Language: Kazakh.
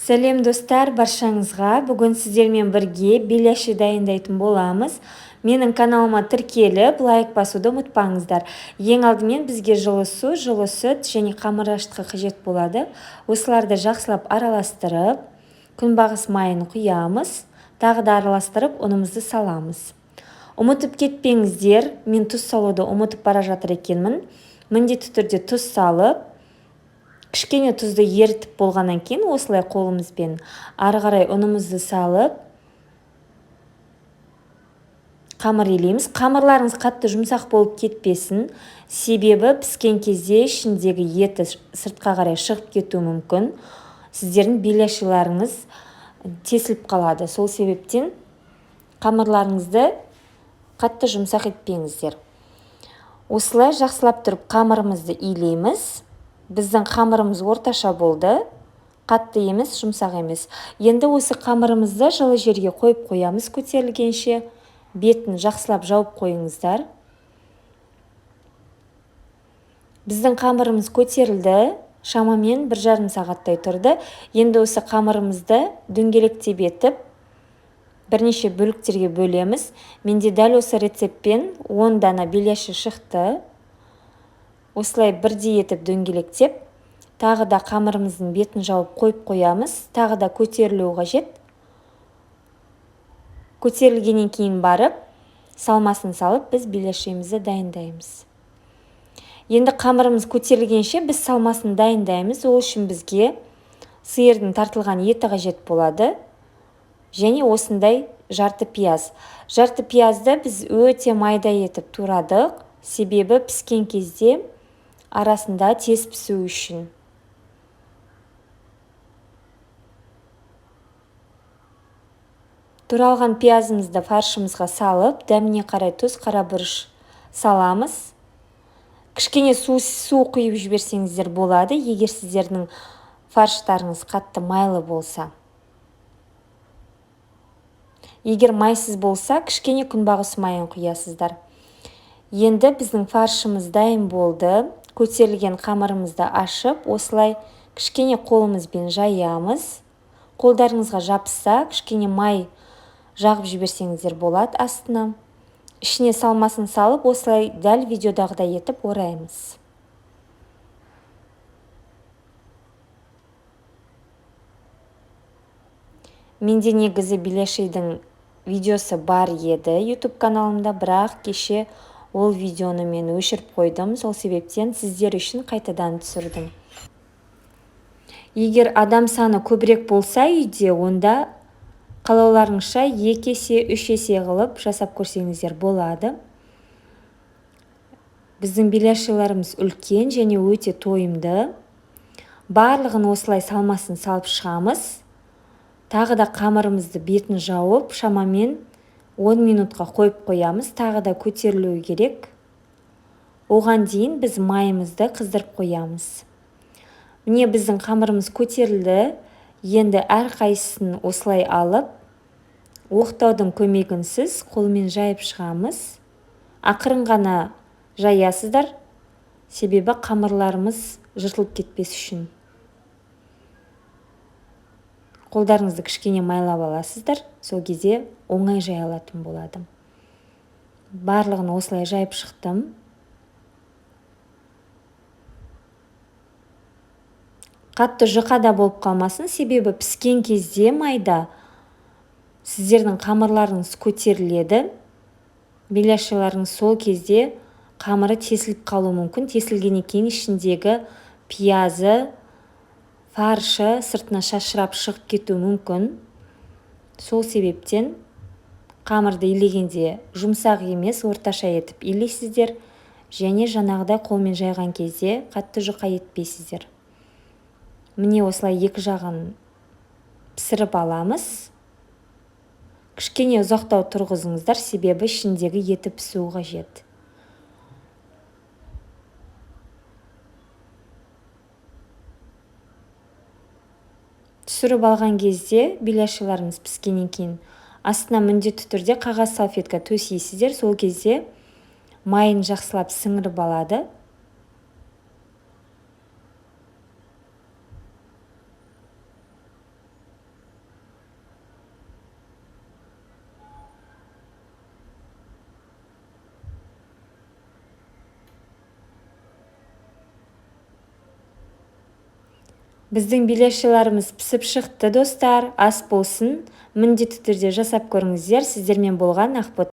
Сәлем достар, баршаңызға. Бүгін сіздермен бірге беляши дайындайтын боламыз. Менің каналыма тіркеліп, лайк басуды ұмытпаңыздар. Ең алдымен бізге жылы су, жылы сүт және қамыр ашытқы қажет болады. Осыларды жақсылап араластырып, күнбағыс майын құямыз. Тағы да араластырып, ұнымызды саламыз. Ұмытып кетпеңіздер, мен тұз салуды ұмытып бара жатыр екенмін. Міндетті түрде тұз салып, кішкене тұзды ерітіп болғаннан кейін осылай қолымызбен ары қарай ұнымызды салып қамыр илейміз. Қамырларыңыз қатты жұмсақ болып кетпесін, себебі піскен кезде ішіндегі еті сыртқа қарай шығып кетуі мүмкін. Сіздердің беляшиларыңыз тесіліп қалады. Сол себептен қамырларыңызды қатты жұмсақ етпеңіздер. Осылай жақсылап тұрып қамырымызды илейміз. Біздің қамырымыз орташа болды, қатты емес, жұмсақ емес. Енді осы қамырымызды жылы жерге қойып қоямыз көтерілгенше. Бетін жақсылап жауып қойыңыздар. Біздің қамырымыз көтерілді, шамамен 1,5 сағаттай тұрды. Енді осы қамырымызды дөңгелектеп етіп, бірнеше бөліктерге бөлеміз. Менде дәл осы рецептпен 10 дана беляши шықты. Осылай бірдей етіп дөңгелектеп, тағы да қамырымыздың бетін жауып қойып қоямыз. Тағы да көтерілуі қажет. Көтерілгеннен кейін барып, салмасын салып, біз беляшимізді дайындаймыз. Енді қамырымыз көтерілгенше біз салмасын дайындаймыз. Ол үшін бізге сиырдың тартылған еті қажет болады. Және осындай жарты пияз. Жарты пиязды біз өте майда етіп турадық. Себебі піскен кезде арасында тез пісу үшін. Туралған пиязымызды фаршымызға салып, дәміне қарай тұз, қара бұрыш саламыз. Кішкене су құйып жіберсеңіздер болады, егер сіздердің фарштарыңыз қатты майлы болса. Егер майсыз болса, кішкене күнбағыс майын құясыздар. Енді біздің фаршымыз дайын болды. Көтерілген қамырымызды ашып, осылай кішкене қолымызбен жаямыз. Қолдарыңызға жапса, кішкене май жағып жіберсеңіздер болады астына. Ішіне салмасын салып, осылай дәл видеодағыдай етіп ораймыз. Менде негізі беляшидің видеосы бар еді YouTube каналымда, бірақ кеше ол видеоны мен өшіріп қойдым. Сол себептен сіздер үшін қайтадан түсірдім. Егер адам саны көбірек болса үйде, онда қалауларыңызша 2 есе, 3 есе қылып жасап көрсеңіздер болады. Біздің беляшиларымыз үлкен және өте тойымды. Барлығын осылай салмасын салып шығамыз. Тағы да қамырымызды бетін жауып, шамамен 10 минутқа қойып қоямыз. Тағы да көтерілуі керек. Оған дейін біз майымызды қыздырып қоямыз. Міне біздің қамырымыз көтерілді. Енді әр қайсысын осылай алып, оқтаудың көмегінсіз қолмен жайып шығамыз. Ақырын ғана жаясыздар, себебі қамырларымыз жыртылып кетпес үшін. Қолдарыңызды кішкене майлап аласыздар, сол кезде оңай жай алатын болады. Барлығын осылай жайып шықтым. Қатты жұқада болып қалмасын, себебі піскен кезде майда сіздердің қамырларыңыз көтеріледі. Беляшиларыңыз сол кезде қамыры тесіліп қалуы мүмкін. Тесілгеннен кейін ішіндегі пиязы, фаршы сыртына шашырап шығып кетуі мүмкін. Сол себептен қамырды илегенде жұмсақ емес, орташа етіп илейсіздер. Және жаңағыдай қолмен жайған кезде қатты жұқа етпейсіздер. Міне осылай екі жағын пісіріп аламыз. Кішкене ұзақтау тұрғызыңыздар, себебі ішіндегі еті пісуі қажет. Түсіріп алған кезде беляшиларыңыз піскеннен кейін астына міндетті түрде қағаз салфетка төсейсіздер. Сол кезде майын жақсылап сіңіріп алады. Біздің беляшыларымыз пісіп шықты достар. Ас болсын, міндетті түрде жасап көріңіздер. Сіздермен болған Ақбота.